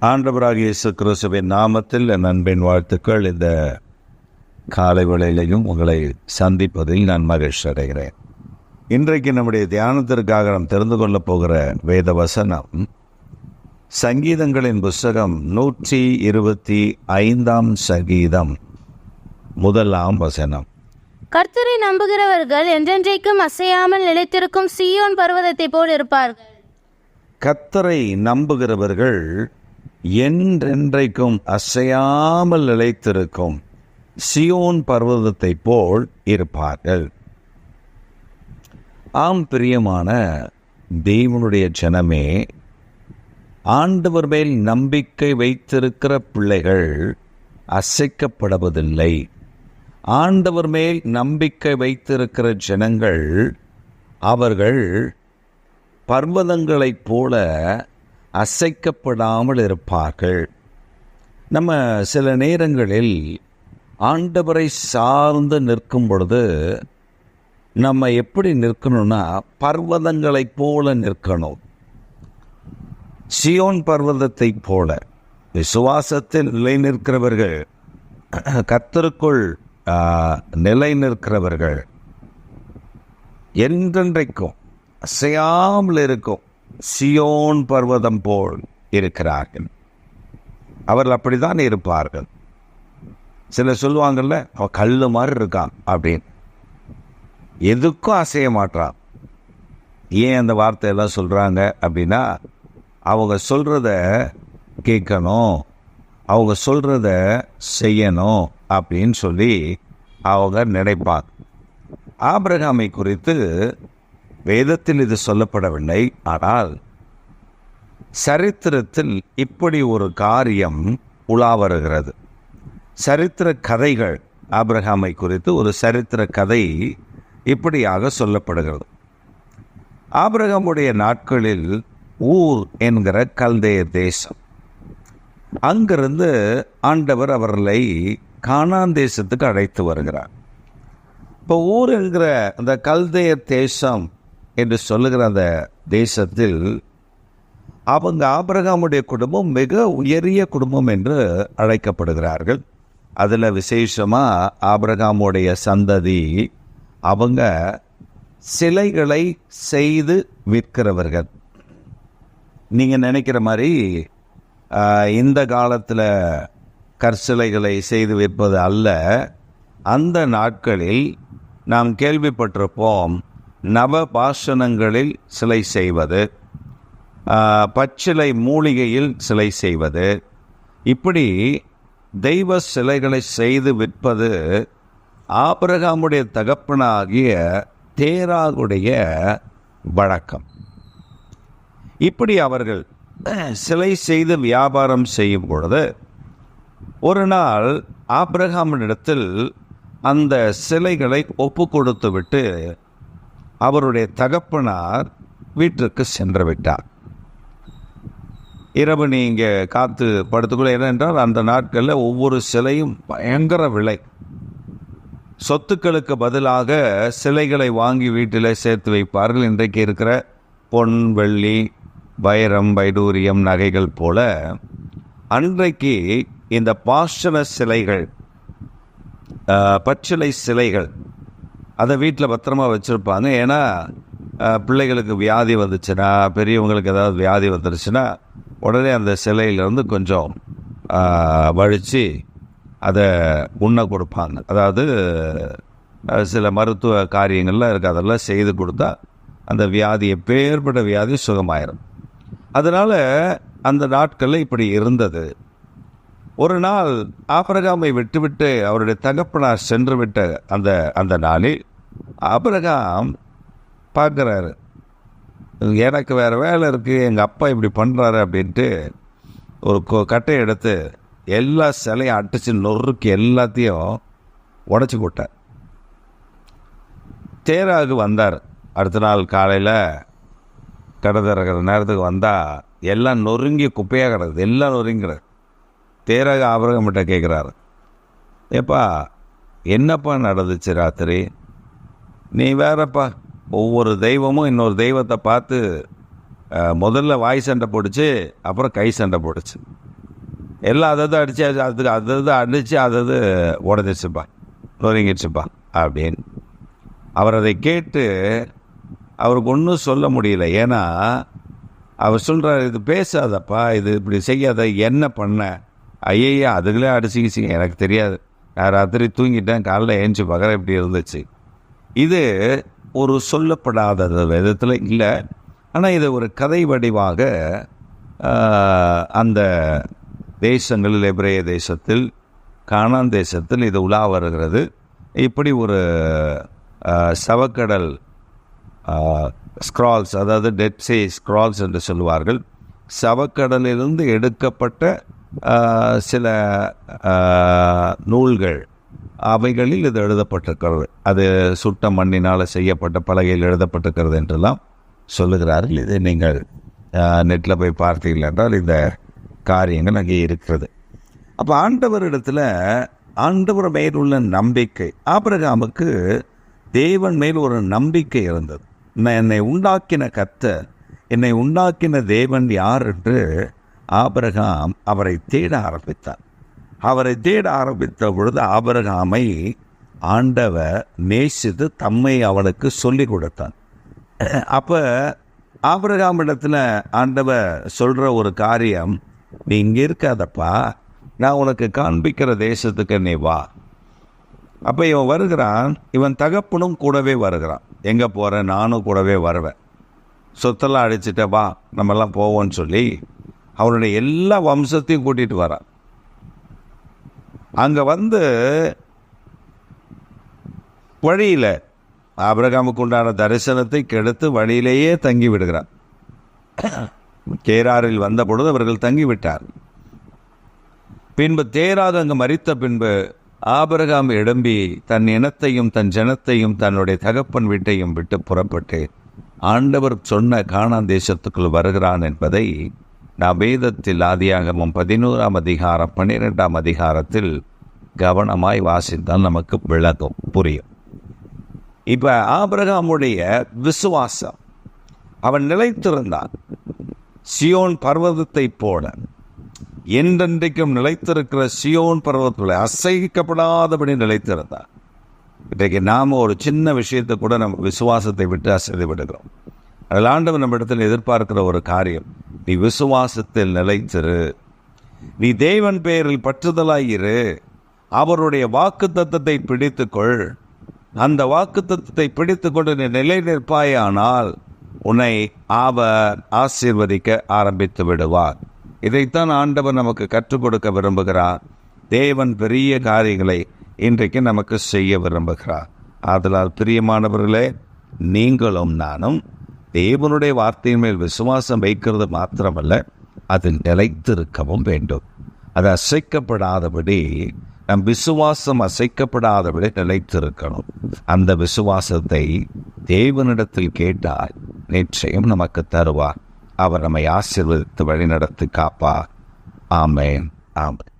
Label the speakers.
Speaker 1: ஆண்டவராகிய இயேசு கிறிஸ்துவின் நாமத்தில் என் அன்பின் வாழ்த்துக்கள். இந்த காலை வேளையிலையும் உங்களை சந்திப்பதில் நான் மகிழ்ச்சி அடைகிறேன். இன்றைக்கு நம்முடைய தியானத்திற்காக நாம் தெரிந்து கொள்ளப் போகிற வேத வசனம் சங்கீதங்களின் புஸ்தகம் 125 சங்கீதம் 1 வசனம்.
Speaker 2: கர்த்தரை நம்புகிறவர்கள் என்றென்றைக்கும் அசையாமல் நிலைத்திருக்கும் சீயோன் பர்வதத்தை போல் இருப்பார்கள்.
Speaker 1: கர்த்தரை நம்புகிறவர்கள் என்றென்றைக்கும் அசையாமல் நிலைத்திருக்கும் சீயோன் பர்வதத்தை போல் இருப்பார்கள். ஆம், பிரியமான தேவனுடைய ஜனமே, ஆண்டவர் மேல் நம்பிக்கை வைத்திருக்கிற பிள்ளைகள் அசைக்கப்படுவதில்லை. ஆண்டவர் மேல் நம்பிக்கை வைத்திருக்கிற ஜனங்கள் அவர்கள் பர்வதங்களைப் போல அசைக்கப்படாமல் இருப்பார்கள். நம்ம சில நேரங்களில் ஆண்டவரை சார்ந்து நிற்கும் பொழுது நம்ம எப்படி நிற்கணும்னா பர்வதங்களைப் போல நிற்கணும். சீயோன் பர்வதத்தைப் போல விசுவாசத்தில் நிலை நிற்கிறவர்கள், கர்த்தருக்குள் நிலை நிற்கிறவர்கள் என்றென்றைக்கும் அசையாமல் இருக்கும் சீயோன் பர்வதம் போல் இருக்கிறார்கள். அவர்கள் அப்படித்தான் இருப்பார்கள். சிலர் சொல்லுவாங்கல்ல, அவன் கல்லு மாதிரி இருக்கான் அப்படின்னு. எதுக்கும் அசைய மாட்டான். ஏன் அந்த வார்த்தையெல்லாம் சொல்கிறாங்க அப்படின்னா, அவங்க சொல்கிறத கேட்கணும், அவங்க சொல்கிறத செய்யணும் அப்படின்னு சொல்லி அவங்க நினைப்பாங்க. ஆபிரகாமை குறித்து வேதத்தில் இது சொல்லப்படவில்லை. ஆனால் சரித்திரத்தில் இப்படி ஒரு காரியம் உலா வருகிறது. சரித்திர கதைகள், ஆபிரகாமை குறித்து ஒரு சரித்திர கதை இப்படியாக சொல்லப்படுகிறது. ஆபிரகாமுடைய நாட்களில் ஊர் என்கிற கல்தேயர் தேசம், அங்கிருந்து ஆண்டவர் அவர்களை கானான் தேசத்துக்கு அழைத்து வருகிறார். இப்போ ஊர் என்கிற அந்த கல்தேயர் தேசம் என்று சொல்லுகிற அந்த தேசத்தில் அவங்க ஆபிரகாமுடைய குடும்பம் மிக உயரிய குடும்பம் என்று அழைக்கப்படுகிறார்கள். அதில் விசேஷமாக ஆபிரகாமுடைய சந்ததி அவங்க சிலைகளை செய்து விற்கிறவர்கள். நீங்கள் நினைக்கிற மாதிரி இந்த காலத்தில் கற்சிலைகளை செய்து விற்பது அல்ல. அந்த நாட்களில் நாம் கேள்விப்பட்டிருப்போம், நவபாஷணங்களில் சிலை செய்வது, பச்சிலை மூலிகையில் சிலை செய்வது, இப்படி தெய்வ சிலைகளை செய்து விற்பது ஆபிரகாமுடைய தகப்பனாகிய தேராகுடைய வழக்கம். இப்படி அவர்கள் சிலை செய்து வியாபாரம் செய்யும் பொழுது ஒரு நாள் ஆபிரகாமினிடத்தில் அந்த சிலைகளை ஒப்பு கொடுத்து விட்டு அவருடைய தகப்பனார் வீட்டிற்கு சென்று விட்டார். இரவு நீங்கள் காத்து படுத்துக்கொள்ள. ஏனென்றால் அந்த நாட்களில் ஒவ்வொரு சிலையும் பயங்கர விலை. சொத்துக்களுக்கு பதிலாக சிலைகளை வாங்கி வீட்டில் சேர்த்து வைப்பார்கள். இன்றைக்கு இருக்கிற பொன், வெள்ளி, வைரம், வைடூரியம் நகைகள் போல அன்றைக்கு இந்த பாஷண சிலைகள், பச்சிலை சிலைகள் அதை வீட்டில் பத்திரமா வச்சுருப்பாங்க. ஏன்னா பிள்ளைகளுக்கு வியாதி வந்துச்சுன்னா, பெரியவங்களுக்கு ஏதாவது வியாதி வந்துருச்சுன்னா உடனே அந்த சிலையிலேருந்து கொஞ்சம் வழித்து அதை உண்ண கொடுப்பாங்க. அதாவது சில மருத்துவ காரியங்கள்லாம் இருக்குது, அதெல்லாம் செய்து கொடுத்தா அந்த வியாதி, எப்பேற்பட்ட வியாதி சுகமாயிரும். அதனால் அந்த நாட்களில் இப்படி இருந்தது. ஒரு நாள் ஆபிரகாமை விட்டுவிட்டு அவருடைய தகப்பனார் சென்று விட்ட அந்த நாளில் ஆபிரகாம் பார்க்குறாரு, எனக்கு வேறு வேலை இருக்குது, எங்கள் அப்பா இப்படி பண்ணுறாரு அப்படின்ட்டு ஒரு கட்டையை எடுத்து எல்லா சிலையும் அடித்து நொறுக்கி எல்லாத்தையும் உடச்சி போட்டார். தேராகு வந்தார். அடுத்த நாள் காலையில் கடை திறக்கிற நேரத்துக்கு வந்தால் எல்லாம் நொறுங்கி குப்பையாக கிடக்குது, எல்லாம் நொறுங்கிறது. தேராக ஆபிரகாம்கிட்ட கேட்குறாரு, ஏப்பா என்னப்பா நடந்துச்சு ராத்திரி? நீ வேறப்பா, ஒவ்வொரு தெய்வமும் இன்னொரு தெய்வத்தை பார்த்து முதல்ல வாய் சண்டை போட்டுச்சு, அப்புறம் கை சண்டை போட்டுச்சு. எல்லாம் அதாவது அடித்து அதாவது உடஞ்சிச்சுப்பா, நொறுங்கிடுச்சுப்பா அப்படின்னு. அவர் அதை கேட்டு அவருக்கு ஒன்றும் சொல்ல முடியல. ஏன்னா அவர் சொல்கிறார், இது பேசாதப்பா, இது இப்படி செய்யாத, என்ன பண்ண, ஐயா அதுகளே அடிச்சுக்கிச்சிங்க, எனக்கு தெரியாது, நான் ராத்திரி தூங்கிட்டேன், காலைல ஏஞ்சி பார்க்குறேன் இப்படி இருந்துச்சு. இது ஒரு சொல்லப்படாத விதத்தில் இல்லை, ஆனால் இது ஒரு கதை வடிவாக அந்த தேசங்களில், எபிரேய தேசத்தில், கானான் தேசத்தில் இது உலா வருகிறது. இப்படி ஒரு சவக்கடல் ஸ்க்ரால்ஸ், அதாவது டெட் சீ ஸ்க்ரால்ஸ் என்று சொல்லுவார்கள், சவக்கடலிலிருந்து எடுக்கப்பட்ட சில நூல்கள், அவைகளில் இது எழுதப்பட்டிருக்கிறது. அது சுட்ட மண்ணினால் செய்யப்பட்ட பலகையில் எழுதப்பட்டிருக்கிறது என்றெல்லாம் சொல்லுகிறார்கள். இதை நீங்கள் நெட்டில் போய் பார்த்தீர்கள் என்றால் இந்த காரியங்கள் அங்கே இருக்கிறது. அப்போ ஆண்டவர் மேல் உள்ள நம்பிக்கை, ஆபிரகாமுக்கு தேவன் மேல் ஒரு நம்பிக்கை இருந்தது. என்னை உண்டாக்கின கர்த்தர், என்னை உண்டாக்கின தேவன் யார் என்று ஆபிரகாம் அவரை தேட ஆரம்பித்தார். அவரை தேட ஆரம்பித்த பொழுது ஆபிரகாமை ஆண்டவர் நேசித்து தம்மை அவனுக்கு சொல்லி கொடுத்தார். அப்போ ஆபிரகாமிடத்தில் ஆண்டவர் சொல்கிற ஒரு காரியம், நீ இங்கே இருக்காதப்பா, நான் உனக்கு காண்பிக்கிற தேசத்துக்கு நீ வா. அப்போ இவன் வருகிறான், இவன் தகப்பனும் கூடவே வருகிறான். எங்கே போகிறேன், நானும் கூடவே வருவேன், சொத்தெல்லாம் அடிச்சுட்ட வா நம்மெல்லாம் போவோன்னு சொல்லி அவனுடைய எல்லா வம்சத்தையும் கூட்டிகிட்டு வரான். அங்கே வந்து வழியில் ஆபிரகாமுக்கு உண்டான தரிசனத்தை கெடுத்து வழியிலேயே தங்கி விடுகிறான். கேராரில் வந்த பொழுது அவர்கள் தங்கிவிட்டார். பின்பு தேராது அங்கு மரித்த பின்பு ஆபிரகாம் எழும்பி தன் இனத்தையும் தன் ஜனத்தையும் தன்னுடைய தகப்பன் வீட்டையும் விட்டு புறப்பட்டு ஆண்டவர் சொன்ன கானான் தேசத்துக்குள் வருகிறான் என்பதை நாம் வேதத்தில் ஆதியாகமம் 11ஆம் அதிகாரம் 12ஆம் அதிகாரத்தில் கவனமாய் வாசித்தால் நமக்கு விளக்கும், புரியும். இப்போ ஆபிரகாமுடைய விசுவாசம், அவன் நிலைத்திருந்தான். சியோன் பர்வதத்தை போல என்றென்றைக்கும் நிலைத்திருக்கிற சியோன் பர்வதத்தில் அசைக்கப்படாதபடி நிலைத்திருந்தார். இன்றைக்கு நாம் ஒரு சின்ன விஷயத்தை கூட நம்ம விசுவாசத்தை விட்டு அசைந்து விடுகிறோம். அதில் ஆண்டவர் நம்ம இடத்தில் எதிர்பார்க்கிற ஒரு காரியம், நீ விசுவாசத்தில் நிலைத்திரு, நீ தேவன் பெயரில் பற்றுதலாயிரு, அவருடைய வாக்கு தத்தத்தை பிடித்துக்கொள். அந்த வாக்கு தத்தத்தை பிடித்துக்கொண்டு நீ நிலை நிற்பாயானால் உன்னை அவர் ஆசீர்வதிக்க ஆரம்பித்து விடுவார். இதைத்தான் ஆண்டவர் நமக்கு கற்றுக் கொடுக்க விரும்புகிறார். தேவன் பெரிய காரியங்களை இன்றைக்கு நமக்கு செய்ய விரும்புகிறார். ஆதலால் பிரியமானவர்களே, நீங்களும் நானும் தேவனுடைய வார்த்தையின் மேல் விசுவாசம் வைக்கிறது மாத்திரமல்ல, அதில் நிலைத்திருக்கவும் வேண்டும். அது அசைக்கப்படாதபடி, நம் விசுவாசம் அசைக்கப்படாதபடி நிலைத்திருக்கணும். அந்த விசுவாசத்தை தேவனிடத்தில் கேட்டால் நிச்சயம் நமக்கு தருவார். அவர் நம்மை ஆசீர்வதித்து வழிநடத்தி காப்பார். ஆமென், ஆமென்.